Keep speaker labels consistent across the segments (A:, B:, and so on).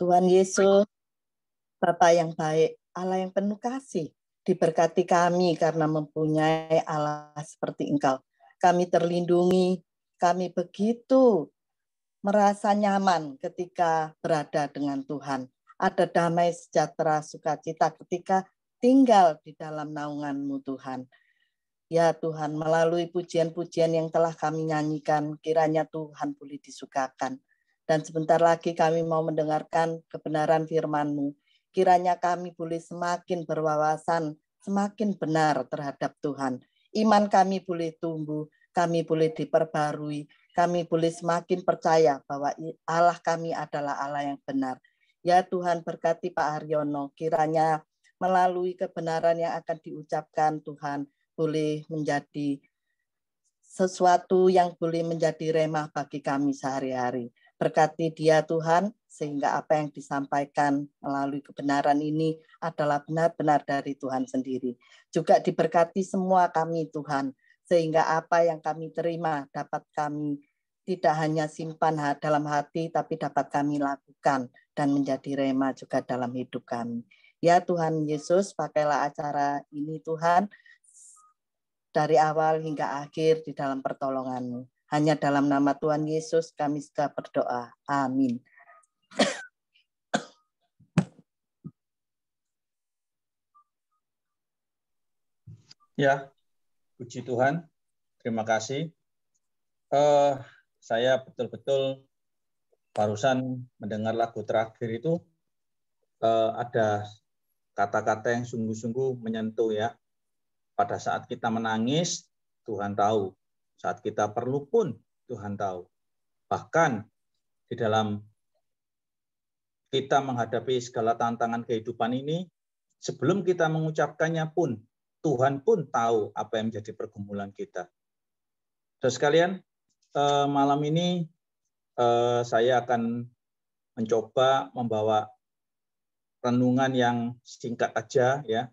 A: Tuhan Yesus, Bapa yang baik, Allah yang penuh kasih, diberkati kami karena mempunyai Allah seperti Engkau. Kami terlindungi, kami begitu merasa nyaman ketika berada dengan Tuhan. Ada damai, sejahtera, sukacita ketika tinggal di dalam naungan-Mu Tuhan. Ya Tuhan, melalui pujian-pujian yang telah kami nyanyikan, kiranya Tuhan boleh disukakan. Dan sebentar lagi kami mau mendengarkan kebenaran firman-Mu. Kiranya kami boleh semakin berwawasan, semakin benar terhadap Tuhan. Iman kami boleh tumbuh, kami boleh diperbarui, kami boleh semakin percaya bahwa Allah kami adalah Allah yang benar. Ya Tuhan, berkati Pak Haryono, kiranya melalui kebenaran yang akan diucapkan Tuhan, boleh menjadi sesuatu yang boleh menjadi remah bagi kami sehari-hari. Berkati dia Tuhan, sehingga apa yang disampaikan melalui kebenaran ini adalah benar-benar dari Tuhan sendiri. Juga diberkati semua kami Tuhan, sehingga apa yang kami terima dapat kami tidak hanya simpan dalam hati, tapi dapat kami lakukan dan menjadi remah juga dalam hidup kami. Ya Tuhan Yesus, pakailah acara ini Tuhan, dari awal hingga akhir di dalam pertolongan-Mu. Hanya dalam nama Tuhan Yesus kami suka berdoa. Amin.
B: Ya, puji Tuhan. Terima kasih. Saya betul-betul barusan mendengar lagu terakhir itu ada kata-kata yang sungguh-sungguh menyentuh ya. Pada saat kita menangis, Tuhan tahu. Saat kita perlu pun, Tuhan tahu. Bahkan di dalam kita menghadapi segala tantangan kehidupan ini, sebelum kita mengucapkannya pun, Tuhan pun tahu apa yang menjadi pergumulan kita. Saudara sekalian, malam ini saya akan mencoba membawa renungan yang singkat aja ya,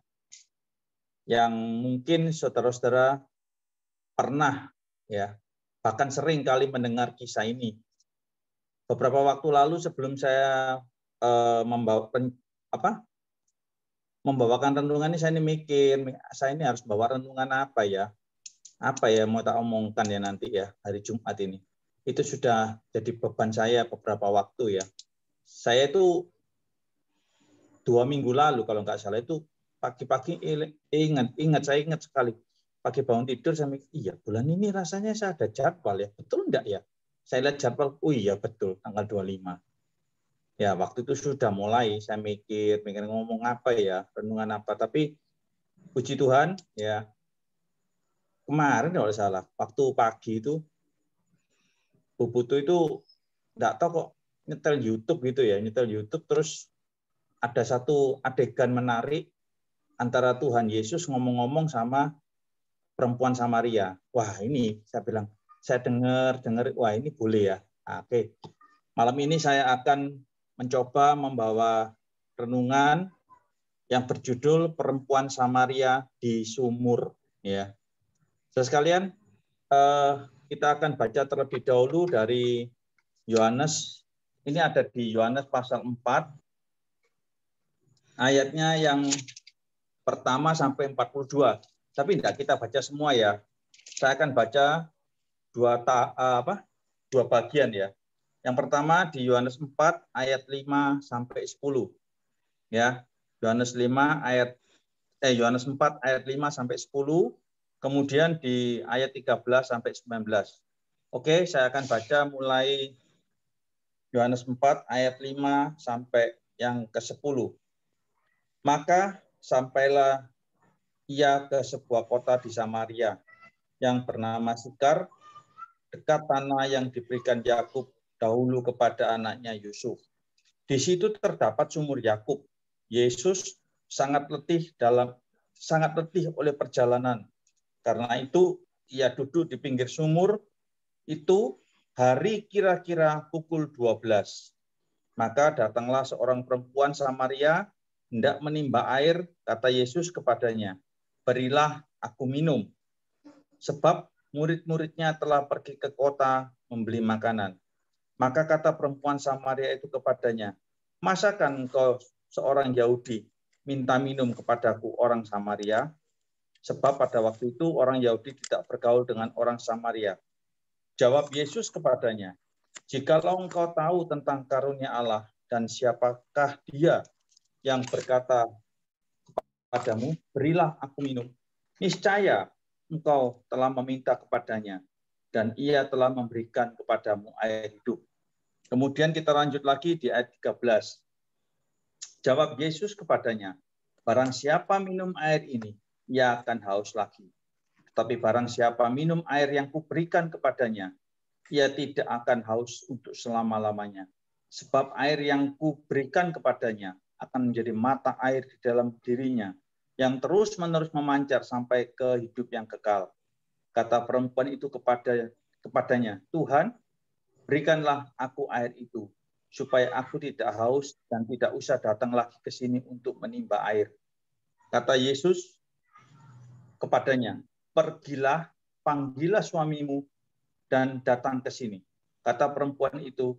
B: yang mungkin saudara-saudara pernah ya, bahkan sering kali mendengar kisah ini. Beberapa waktu lalu sebelum saya membawakan renungan ini, saya ini mikir, saya ini harus bawa renungan apa ya mau tak omongkan ya nanti ya hari Jumat ini. Itu sudah jadi beban saya beberapa waktu ya. Saya itu 2 minggu lalu kalau nggak salah itu pagi-pagi saya ingat sekali. Pagi bangun tidur saya mikir, iya bulan ini rasanya saya ada jadwal ya. Betul enggak ya? Saya lihat jadwal, oh iya betul tanggal 25. Ya waktu itu sudah mulai saya mikir ngomong apa ya, renungan apa. Tapi puji Tuhan ya, kemarin kalau salah, waktu pagi itu Bu Putu itu enggak tahu kok nyetel YouTube gitu ya, nyetel YouTube terus ada satu adegan menarik antara Tuhan Yesus ngomong-ngomong sama perempuan Samaria. Wah ini saya bilang, saya dengar, wah ini boleh ya. Oke, malam ini saya akan mencoba membawa renungan yang berjudul Perempuan Samaria di Sumur. Ya, saudara sekalian, kita akan baca terlebih dahulu dari Yohanes. Ini ada di Yohanes pasal 4, ayatnya yang pertama sampai 42. Tapi tidak kita baca semua ya. Saya akan baca dua bagian ya. Yang pertama di Yohanes 4 ayat 5 sampai 10. Ya. Yohanes 4 ayat 5 sampai 10, kemudian di ayat 13 sampai 19. Oke, saya akan baca mulai Yohanes 4 ayat 5 sampai yang ke-10. Maka sampailah ia ke sebuah kota di Samaria yang bernama Sikar, dekat tanah yang diberikan Yakub dahulu kepada anaknya Yusuf. Di situ terdapat sumur Yakub. Yesus sangat letih oleh perjalanan. Karena itu ia duduk di pinggir sumur itu hari kira-kira pukul 12. Maka datanglah seorang perempuan Samaria hendak menimba air, kata Yesus kepadanya, berilah aku minum, sebab murid-muridnya telah pergi ke kota membeli makanan. Maka kata perempuan Samaria itu kepadanya, masakan engkau seorang Yahudi minta minum kepadaku orang Samaria? Sebab pada waktu itu orang Yahudi tidak bergaul dengan orang Samaria. Jawab Yesus kepadanya, jikalau engkau tahu tentang karunia Allah dan siapakah dia yang berkata kepadamu, berilah aku minum. Niscaya engkau telah meminta kepadanya, dan ia telah memberikan kepadamu air hidup. Kemudian kita lanjut lagi di ayat 13. Jawab Yesus kepadanya, barang siapa minum air ini, ia akan haus lagi. Tapi barang siapa minum air yang kuberikan kepadanya, ia tidak akan haus untuk selama-lamanya. Sebab air yang kuberikan kepadanya akan menjadi mata air di dalam dirinya, yang terus-menerus memancar sampai ke hidup yang kekal. Kata perempuan itu kepadanya, Tuhan, berikanlah aku air itu, supaya aku tidak haus dan tidak usah datang lagi ke sini untuk menimba air. Kata Yesus kepadanya, pergilah, panggillah suamimu dan datang ke sini. Kata perempuan itu,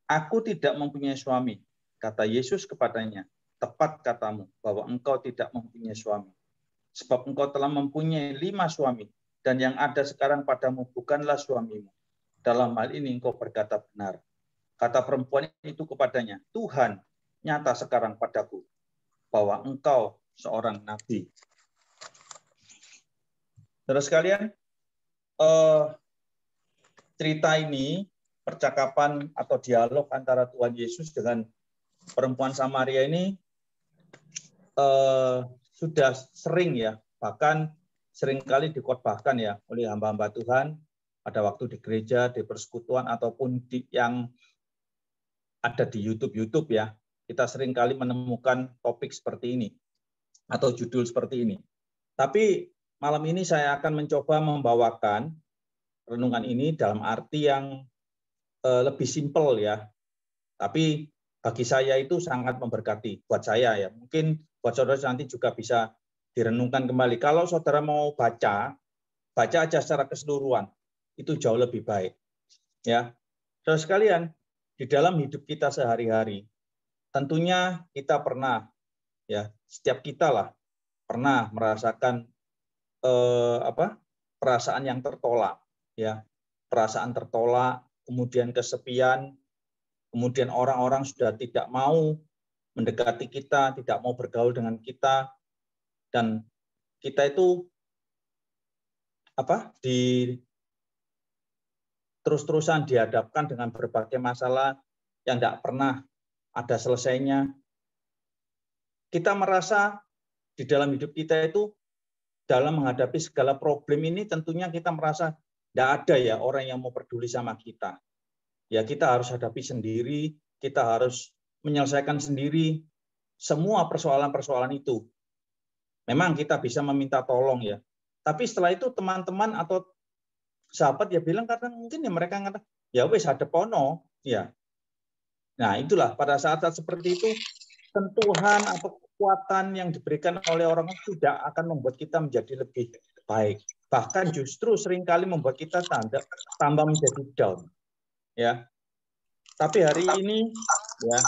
B: aku tidak mempunyai suami. Kata Yesus kepadanya, tepat katamu bahwa engkau tidak mempunyai suami. Sebab engkau telah mempunyai 5 suami, dan yang ada sekarang padamu bukanlah suamimu. Dalam hal ini engkau berkata benar. Kata perempuan itu kepadanya, Tuhan, nyata sekarang padaku bahwa engkau seorang nabi. Saudara sekalian, cerita ini, percakapan atau dialog antara Tuhan Yesus dengan perempuan Samaria ini sudah sering ya, bahkan seringkali dikhotbahkan ya oleh hamba-hamba Tuhan pada waktu di gereja, di persekutuan, ataupun yang ada di YouTube ya. Kita seringkali menemukan topik seperti ini atau judul seperti ini. Tapi malam ini saya akan mencoba membawakan renungan ini dalam arti yang lebih simpel ya. Tapi bagi saya itu sangat memberkati buat saya ya. Mungkin buat saudara nanti juga bisa direnungkan kembali. Kalau saudara mau baca aja secara keseluruhan. Itu jauh lebih baik. Ya. Saudara sekalian, di dalam hidup kita sehari-hari, tentunya kita pernah ya, setiap kita lah pernah merasakan perasaan yang tertolak ya. Perasaan tertolak, kemudian kesepian, kemudian orang-orang sudah tidak mau mendekati kita, tidak mau bergaul dengan kita, dan kita itu terus-terusan dihadapkan dengan berbagai masalah yang tidak pernah ada selesainya. Kita merasa di dalam hidup kita itu dalam menghadapi segala problem ini tentunya kita merasa tidak ada ya orang yang mau peduli sama kita. Ya kita harus hadapi sendiri, kita harus menyelesaikan sendiri semua persoalan-persoalan itu. Memang kita bisa meminta tolong ya. Tapi setelah itu teman-teman atau sahabat ya bilang karena mungkin ya mereka ngatakan ya wes hadep ono ya. Nah, itulah pada saat-saat seperti itu sentuhan atau kekuatan yang diberikan oleh orang tidak akan membuat kita menjadi lebih baik. Bahkan justru seringkali membuat kita tambah menjadi down. Ya. Tapi hari ini ya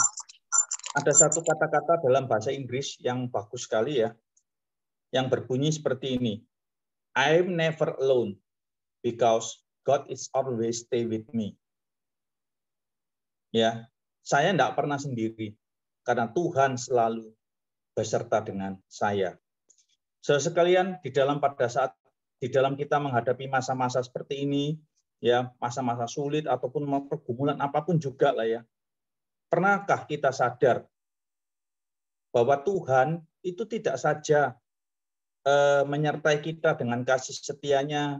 B: ada satu kata-kata dalam bahasa Inggris yang bagus sekali ya. Yang berbunyi seperti ini. I'm never alone because God is always stay with me. Ya, saya tidak pernah sendiri karena Tuhan selalu beserta dengan saya. Saudara sekalian, di dalam kita menghadapi masa-masa seperti ini, ya masa-masa sulit ataupun pergumulan apapun juga lah ya. Pernahkah kita sadar bahwa Tuhan itu tidak saja menyertai kita dengan kasih setianya,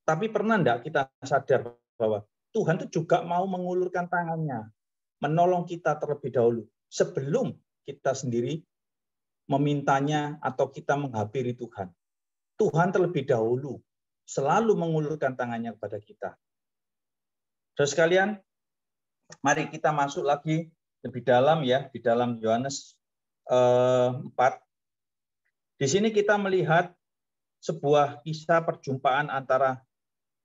B: tapi pernah enggak kita sadar bahwa Tuhan itu juga mau mengulurkan tangannya, menolong kita terlebih dahulu sebelum kita sendiri memintanya atau kita menghampiri Tuhan. Tuhan terlebih dahulu selalu mengulurkan tangannya kepada kita. Saudara sekalian, mari kita masuk lagi lebih dalam ya, di dalam Yohanes 4. Di sini kita melihat sebuah kisah perjumpaan antara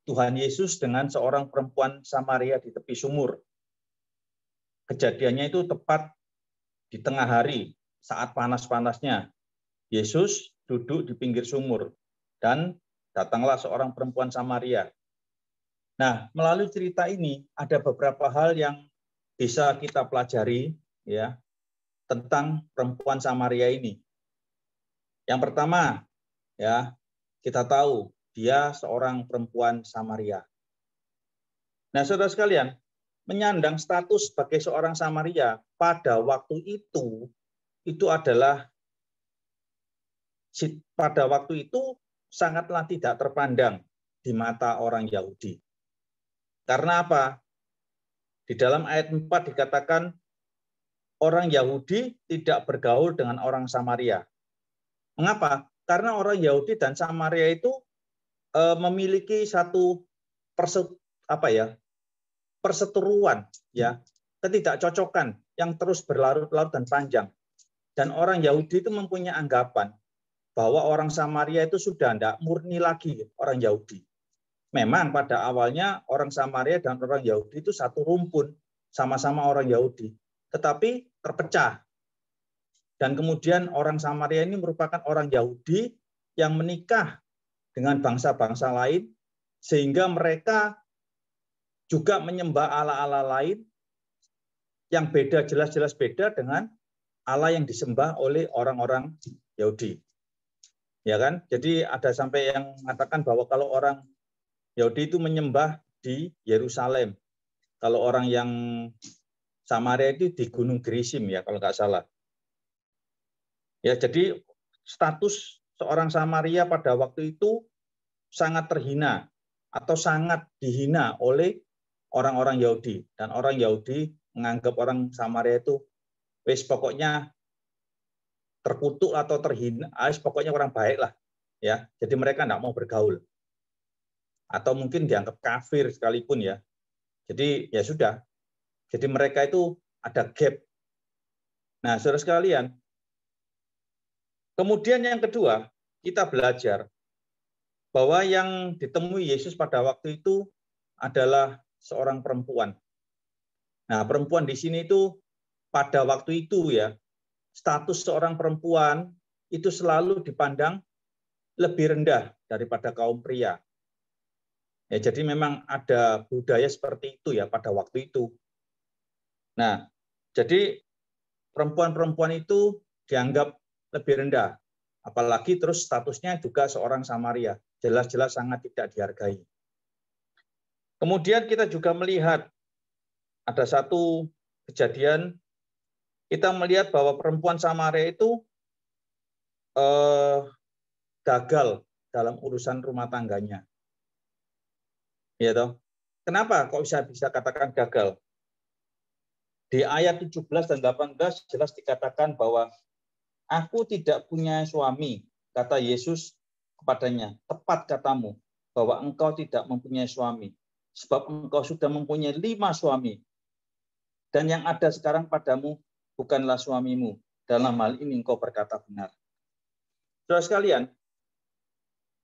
B: Tuhan Yesus dengan seorang perempuan Samaria di tepi sumur. kejadiannya itu tepat di tengah hari, saat panas-panasnya. Yesus duduk di pinggir sumur, dan datanglah seorang perempuan Samaria. Nah, melalui cerita ini ada beberapa hal yang bisa kita pelajari ya tentang perempuan Samaria ini. Yang pertama, ya, kita tahu dia seorang perempuan Samaria. Nah, saudara sekalian, menyandang status sebagai seorang Samaria pada waktu itu adalah sangatlah tidak terpandang di mata orang Yahudi. Karena apa? Di dalam ayat 4 dikatakan orang Yahudi tidak bergaul dengan orang Samaria. Mengapa? Karena orang Yahudi dan Samaria itu memiliki satu perseteruan, ya, ketidakcocokan yang terus berlarut-larut dan panjang. Dan orang Yahudi itu mempunyai anggapan bahwa orang Samaria itu sudah tidak murni lagi orang Yahudi. Memang pada awalnya orang Samaria dan orang Yahudi itu satu rumpun, sama-sama orang Yahudi, tetapi terpecah. Dan kemudian orang Samaria ini merupakan orang Yahudi yang menikah dengan bangsa-bangsa lain, sehingga mereka juga menyembah Allah-Allah lain yang beda, jelas-jelas beda dengan Allah yang disembah oleh orang-orang Yahudi. Ya kan? Jadi ada sampai yang mengatakan bahwa kalau orang Yahudi itu menyembah di Yerusalem. Kalau orang yang Samaria itu di Gunung Gerizim, ya kalau nggak salah. Ya, jadi status seorang Samaria pada waktu itu sangat terhina atau sangat dihina oleh orang-orang Yahudi. Dan orang Yahudi menganggap orang Samaria itu pokoknya terkutuk atau terhina, pokoknya orang baik lah. Ya, jadi mereka nggak mau bergaul. Atau mungkin dianggap kafir sekalipun ya. Jadi ya sudah. Jadi mereka itu ada gap. Nah, saudara sekalian, kemudian yang kedua, kita belajar bahwa yang ditemui Yesus pada waktu itu adalah seorang perempuan. Nah, perempuan di sini itu pada waktu itu ya, status seorang perempuan itu selalu dipandang lebih rendah daripada kaum pria. Ya, jadi memang ada budaya seperti itu ya pada waktu itu. Nah, jadi perempuan-perempuan itu dianggap lebih rendah. Apalagi terus statusnya juga seorang Samaria. Jelas-jelas sangat tidak dihargai. Kemudian kita juga melihat ada satu kejadian, kita melihat bahwa perempuan Samaria itu gagal dalam urusan rumah tangganya. Ya toh. Kenapa kok bisa katakan gagal? Di ayat 17 dan 18 jelas dikatakan bahwa aku tidak punya suami, kata Yesus kepadanya. Tepat katamu bahwa engkau tidak mempunyai suami, sebab engkau sudah mempunyai 5 suami. Dan yang ada sekarang padamu bukanlah suamimu. Dalam hal ini engkau berkata benar. Saudara sekalian,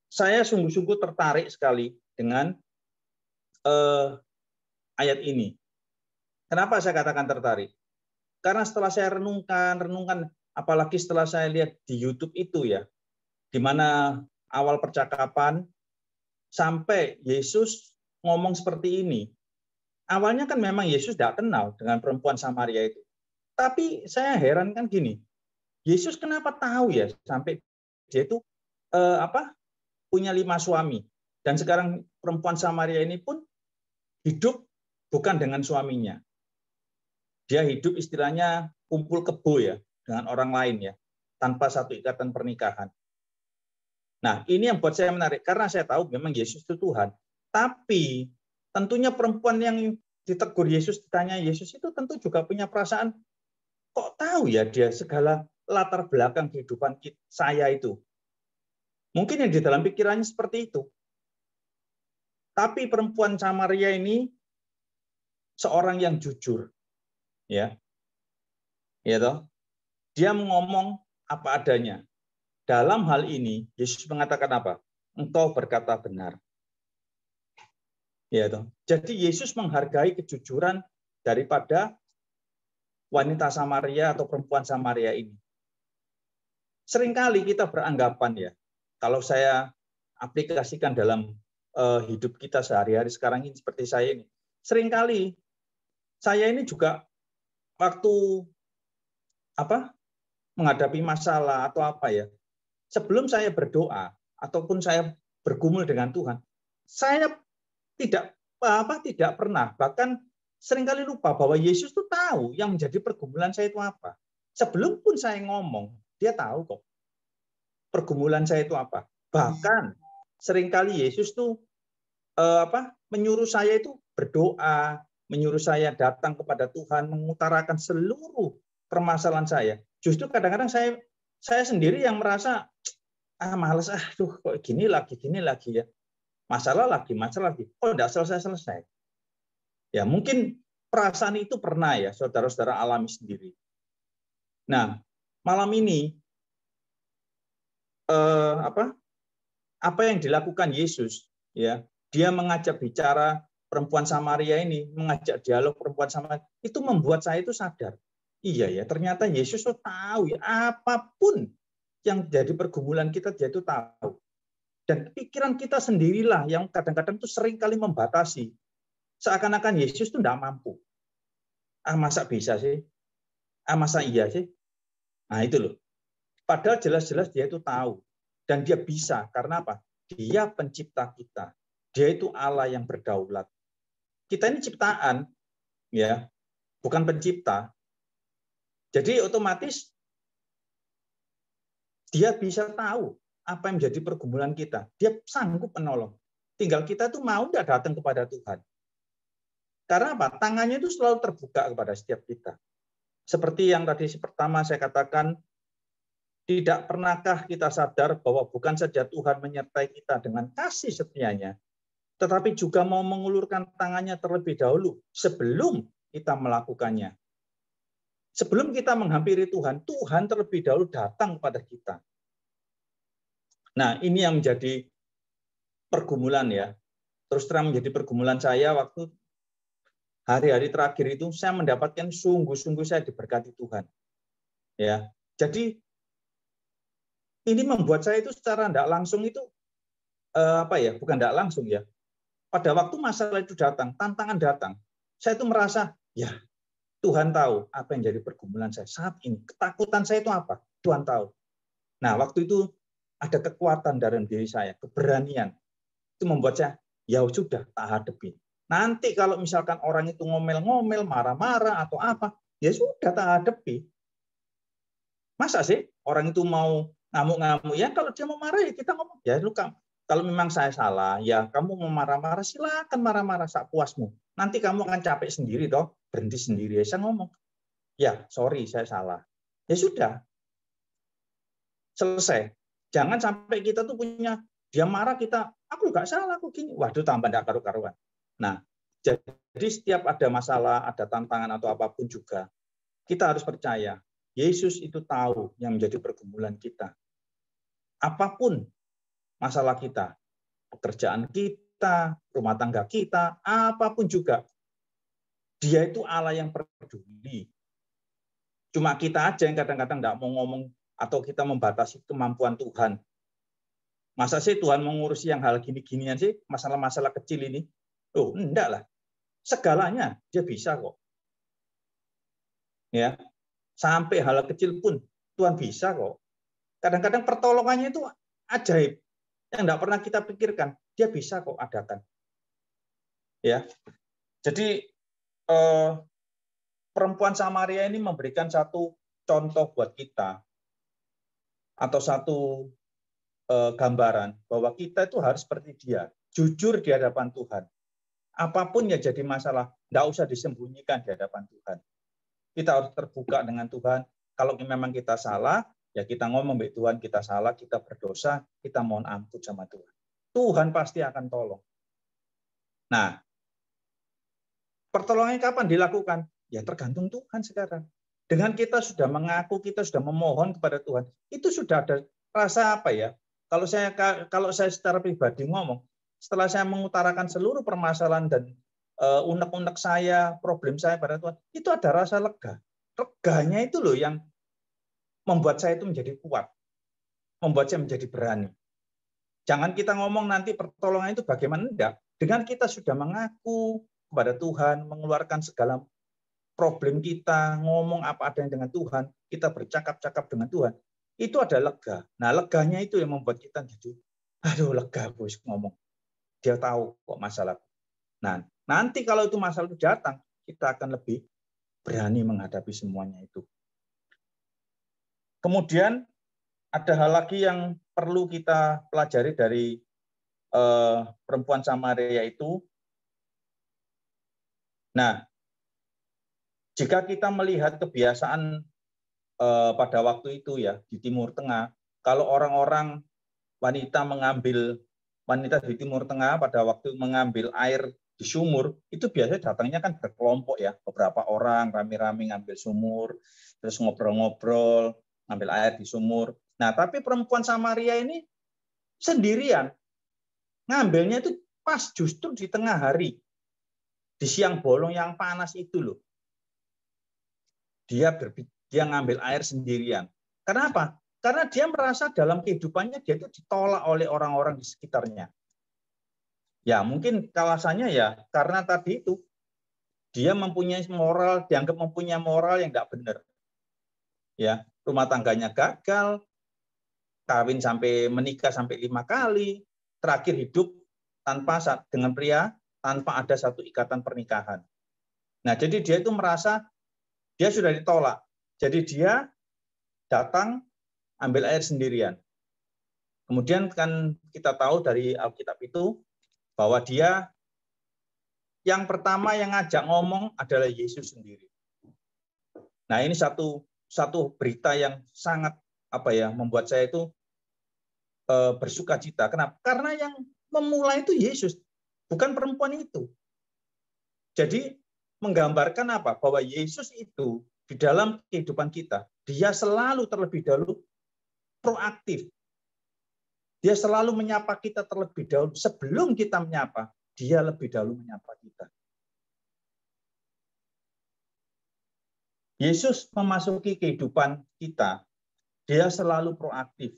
B: saya sungguh-sungguh tertarik sekali dengan ayat ini. Kenapa saya katakan tertarik? Karena setelah saya renungkan, apalagi setelah saya lihat di YouTube itu ya, di mana awal percakapan sampai Yesus ngomong seperti ini. Awalnya kan memang Yesus tidak kenal dengan perempuan Samaria itu. Tapi saya heran kan gini, Yesus kenapa tahu ya sampai dia itu punya 5 suami. Dan sekarang perempuan Samaria ini pun hidup bukan dengan suaminya. Dia hidup istilahnya kumpul kebo ya dengan orang lain ya, tanpa satu ikatan pernikahan. Nah, ini yang buat saya menarik karena saya tahu memang Yesus itu Tuhan. Tapi tentunya perempuan yang ditegur Yesus, ditanya Yesus itu tentu juga punya perasaan, kok tahu ya dia segala latar belakang kehidupan saya itu. Mungkin yang di dalam pikirannya seperti itu. Tapi perempuan Samaria ini seorang yang jujur. Ya toh, dia ngomong apa adanya. Dalam hal ini Yesus mengatakan apa? Engkau berkata benar. Ya toh. Jadi Yesus menghargai kejujuran daripada wanita Samaria atau perempuan Samaria ini. Seringkali kita beranggapan ya, kalau saya aplikasikan dalam hidup kita sehari-hari sekarang ini seperti saya ini, seringkali saya ini juga waktu menghadapi masalah atau apa ya, sebelum saya berdoa ataupun saya bergumul dengan Tuhan, saya tidak pernah, bahkan seringkali lupa bahwa Yesus itu tahu yang menjadi pergumulan saya itu apa. Sebelum pun saya ngomong, dia tahu kok pergumulan saya itu apa. Bahkan seringkali Yesus tuh menyuruh saya itu berdoa, menyuruh saya datang kepada Tuhan, mengutarakan seluruh permasalahan saya. Justru kadang-kadang saya sendiri yang merasa malas, kok gini lagi ya. Masalah lagi. Oh, enggak selesai. Ya, mungkin perasaan itu pernah ya saudara-saudara alami sendiri. Nah, malam ini apa yang dilakukan Yesus ya, dia mengajak bicara perempuan Samaria ini, mengajak dialog perempuan Samaria, itu membuat saya itu sadar. Iya ya, ternyata Yesus tuh tahu ya, apapun yang jadi pergumulan kita, dia itu tahu. Dan pikiran kita sendirilah yang kadang-kadang tuh sering kali membatasi. Seakan-akan Yesus tuh tidak mampu. Masa bisa sih? Masa iya sih? Nah itu loh. Padahal jelas-jelas dia itu tahu. Dan dia bisa. Karena apa? Dia pencipta kita. Dia itu Allah yang berdaulat. Kita ini ciptaan, ya, bukan pencipta. Jadi otomatis dia bisa tahu apa yang menjadi pergumulan kita. Dia sanggup menolong. Tinggal kita tuh mau nggak datang kepada Tuhan. Karena apa? Tangannya itu selalu terbuka kepada setiap kita. Seperti yang tadi pertama saya katakan, tidak pernahkah kita sadar bahwa bukan saja Tuhan menyertai kita dengan kasih setianya, tetapi juga mau mengulurkan tangannya terlebih dahulu sebelum kita melakukannya. Sebelum kita menghampiri Tuhan, Tuhan terlebih dahulu datang kepada kita. Nah, ini yang menjadi pergumulan ya. Terus terang menjadi pergumulan saya waktu hari-hari terakhir itu, saya mendapatkan sungguh-sungguh saya diberkati Tuhan. Ya, jadi ini membuat saya itu secara tidak langsung itu bukan tidak langsung ya. Pada waktu masalah itu datang, tantangan datang, saya itu merasa ya Tuhan tahu apa yang jadi pergumulan saya saat ini. Ketakutan saya itu apa? Tuhan tahu. Nah, waktu itu ada kekuatan dalam diri saya, keberanian. Itu membuat saya ya sudah tak hadapi. Nanti kalau misalkan orang itu ngomel-ngomel, marah-marah atau apa, ya sudah tak hadapi. Masa sih orang itu mau ngamuk-ngamuk? Ya kalau dia mau marah ya kita ngomong. Ya lu kalau memang saya salah, ya kamu mau marah-marah silakan marah-marah sak puasmu. Nanti kamu akan capek sendiri toh, berhenti sendiri. Ya, saya ngomong, ya sorry saya salah. Ya sudah, selesai. Jangan sampai kita tuh punya dia marah kita, aku nggak salah, aku gini. Waduh, tambah nggak karu-karuan. Nah, jadi setiap ada masalah, ada tantangan atau apapun juga, kita harus percaya Yesus itu tahu yang menjadi pergumulan kita. Apapun masalah kita, pekerjaan kita, rumah tangga kita, apapun juga, dia itu Allah yang peduli. Cuma kita aja yang kadang-kadang nggak mau ngomong atau kita membatasi kemampuan Tuhan. Masa sih Tuhan mengurusi yang hal gini-ginian sih, masalah-masalah kecil ini? Oh, enggak lah. Segalanya dia bisa kok. Ya, sampai hal kecil pun Tuhan bisa kok. Kadang-kadang pertolongannya itu ajaib. Yang enggak pernah kita pikirkan, dia bisa kok adakan. Ya. Jadi perempuan Samaria ini memberikan satu contoh buat kita atau satu gambaran bahwa kita itu harus seperti dia, jujur di hadapan Tuhan. Apapun yang jadi masalah, enggak usah disembunyikan di hadapan Tuhan. Kita harus terbuka dengan Tuhan. Kalau memang kita salah, ya kita ngomong baik Tuhan, kita salah, kita berdosa, kita mohon ampun sama Tuhan. Tuhan pasti akan tolong. Nah, pertolongan kapan dilakukan? Ya tergantung Tuhan sekarang. Dengan kita sudah mengaku, kita sudah memohon kepada Tuhan, itu sudah ada rasa apa ya? Kalau saya secara pribadi ngomong, setelah saya mengutarakan seluruh permasalahan dan unek-unek saya, problem saya pada Tuhan, itu ada rasa lega. reganya itu loh yang membuat saya itu menjadi kuat, membuat saya menjadi berani. Jangan kita ngomong nanti pertolongan itu bagaimana, enggak. Dengan kita sudah mengaku kepada Tuhan, mengeluarkan segala problem kita, ngomong apa adanya dengan Tuhan, kita bercakap-cakap dengan Tuhan, itu ada lega. Nah, leganya itu yang membuat kita jadi, aduh lega bos ngomong. Dia tahu kok masalah. Nah, nanti kalau itu masalah itu datang, kita akan lebih berani menghadapi semuanya itu. Kemudian ada hal lagi yang perlu kita pelajari dari perempuan Samaria itu. Nah, jika kita melihat kebiasaan pada waktu itu ya di Timur Tengah, kalau orang-orang wanita di Timur Tengah pada waktu mengambil air di sumur, itu biasanya datangnya kan berkelompok ya, beberapa orang rame-rame ngambil sumur, terus ngobrol-ngobrol, ngambil air di sumur. Nah, tapi perempuan Samaria ini sendirian. Ngambilnya itu pas justru di tengah hari. Di siang bolong yang panas itu loh. Dia ngambil air sendirian. Kenapa? Karena dia merasa dalam kehidupannya dia itu ditolak oleh orang-orang di sekitarnya. Ya mungkin alasannya ya karena tadi itu dia mempunyai moral, dianggap mempunyai moral yang tidak benar. Ya, rumah tangganya gagal, kawin sampai menikah sampai 5 kali, terakhir hidup dengan pria tanpa ada satu ikatan pernikahan. Nah, jadi dia itu merasa dia sudah ditolak. Jadi dia datang ambil air sendirian. Kemudian kan kita tahu dari Alkitab itu bahwa dia yang pertama yang ngajak ngomong adalah Yesus sendiri. Nah, ini satu berita yang sangat membuat saya itu bersuka cita. Kenapa? Karena yang memulai itu Yesus, bukan perempuan itu. Jadi menggambarkan apa? Bahwa Yesus itu di dalam kehidupan kita, dia selalu terlebih dahulu proaktif. Dia selalu menyapa kita terlebih dahulu. Sebelum kita menyapa, dia lebih dahulu menyapa kita. Yesus memasuki kehidupan kita, dia selalu proaktif.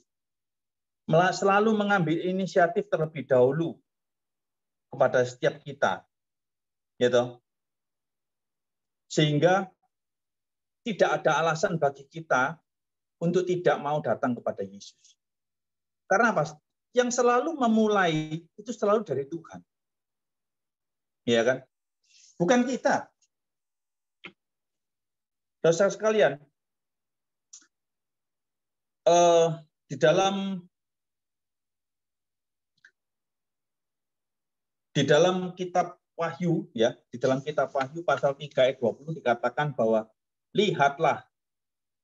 B: Selalu mengambil inisiatif terlebih dahulu kepada setiap kita. Gitu. Sehingga tidak ada alasan bagi kita untuk tidak mau datang kepada Yesus. Karena apa? Yang selalu memulai itu selalu dari Tuhan. Ya kan? Bukan kita. Saudara sekalian, di dalam kitab Wahyu ya, di dalam kitab Wahyu pasal 3 ayat 20 dikatakan bahwa lihatlah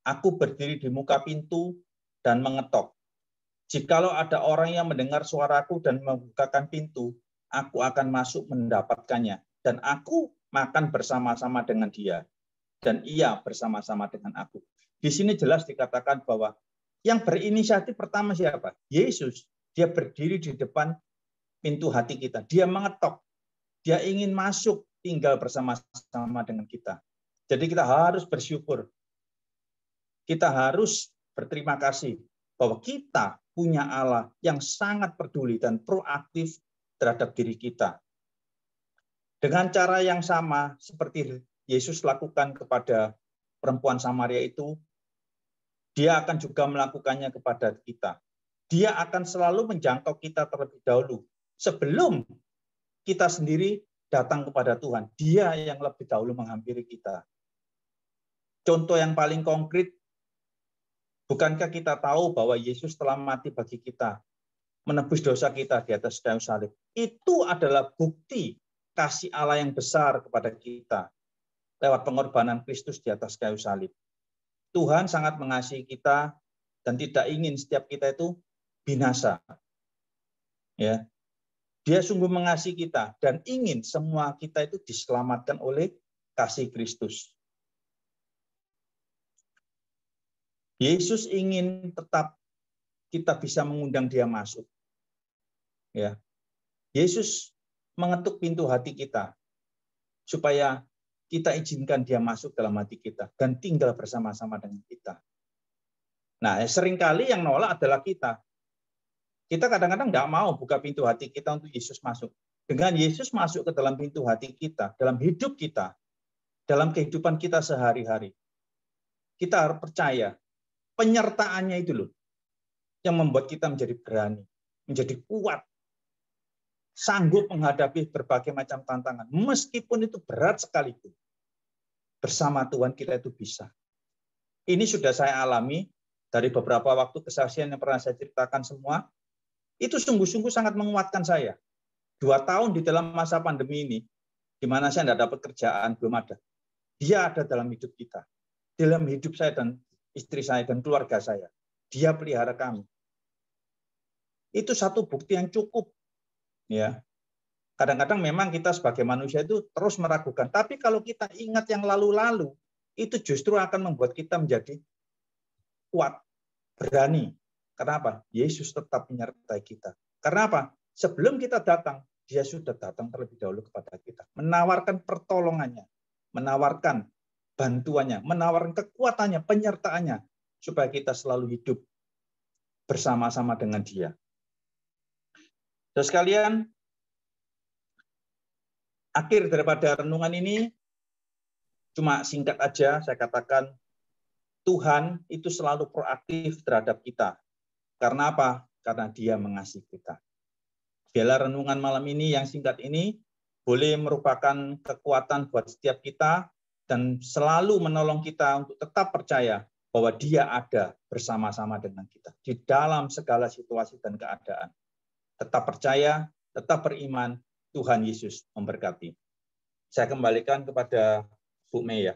B: aku berdiri di muka pintu dan mengetok. Jikalau ada orang yang mendengar suaraku dan membukakan pintu, aku akan masuk mendapatkannya dan aku makan bersama-sama dengan dia dan ia bersama-sama dengan aku. Di sini jelas dikatakan bahwa yang berinisiatif pertama siapa? Yesus. Dia berdiri di depan pintu hati kita. Dia mengetok. Dia ingin masuk tinggal bersama-sama dengan kita. Jadi kita harus bersyukur. Kita harus berterima kasih bahwa kita punya Allah yang sangat peduli dan proaktif terhadap diri kita. Dengan cara yang sama seperti Yesus lakukan kepada perempuan Samaria itu, dia akan juga melakukannya kepada kita. Dia akan selalu menjangkau kita terlebih dahulu. Sebelum kita sendiri datang kepada Tuhan, dia yang lebih dahulu menghampiri kita. Contoh yang paling konkret, bukankah kita tahu bahwa Yesus telah mati bagi kita, menebus dosa kita di atas kayu salib? Itu adalah bukti kasih Allah yang besar kepada kita lewat pengorbanan Kristus di atas kayu salib. Tuhan sangat mengasihi kita dan tidak ingin setiap kita itu binasa. Ya. Dia sungguh mengasihi kita dan ingin semua kita itu diselamatkan oleh kasih Kristus. Yesus ingin tetap kita bisa mengundang dia masuk. Ya. Yesus mengetuk pintu hati kita supaya kita izinkan dia masuk dalam hati kita dan tinggal bersama-sama dengan kita. Nah, seringkali yang nolak adalah kita. Kita kadang-kadang nggak mau buka pintu hati kita untuk Yesus masuk. Dengan Yesus masuk ke dalam pintu hati kita, dalam hidup kita, dalam kehidupan kita sehari-hari, kita harus percaya penyertaannya itu loh yang membuat kita menjadi berani, menjadi kuat, sanggup menghadapi berbagai macam tantangan. Meskipun itu berat sekalipun, bersama Tuhan kita itu bisa. Ini sudah saya alami dari beberapa waktu kesaksian yang pernah saya ceritakan semua. Itu sungguh-sungguh sangat menguatkan saya. 2 tahun di dalam masa pandemi ini, di mana saya tidak dapat kerjaan, belum ada. Dia ada dalam hidup kita. Dalam hidup saya dan istri saya dan keluarga saya. Dia pelihara kami. Itu satu bukti yang cukup. Ya. Kadang-kadang memang kita sebagai manusia itu terus meragukan. Tapi kalau kita ingat yang lalu-lalu, itu justru akan membuat kita menjadi kuat, berani. Kenapa? Yesus tetap menyertai kita. Karena apa? Sebelum kita datang, dia sudah datang terlebih dahulu kepada kita. Menawarkan pertolongannya, menawarkan bantuannya, menawarkan kekuatannya, penyertaannya, supaya kita selalu hidup bersama-sama dengan dia. Terus sekalian, akhir daripada renungan ini, cuma singkat aja saya katakan, Tuhan itu selalu proaktif terhadap kita. Karena apa? Karena dia mengasihi kita. Biarlah renungan malam ini yang singkat ini boleh merupakan kekuatan buat setiap kita dan selalu menolong kita untuk tetap percaya bahwa dia ada bersama-sama dengan kita di dalam segala situasi dan keadaan. Tetap percaya, tetap beriman, Tuhan Yesus memberkati. Saya kembalikan kepada Bu Mei ya.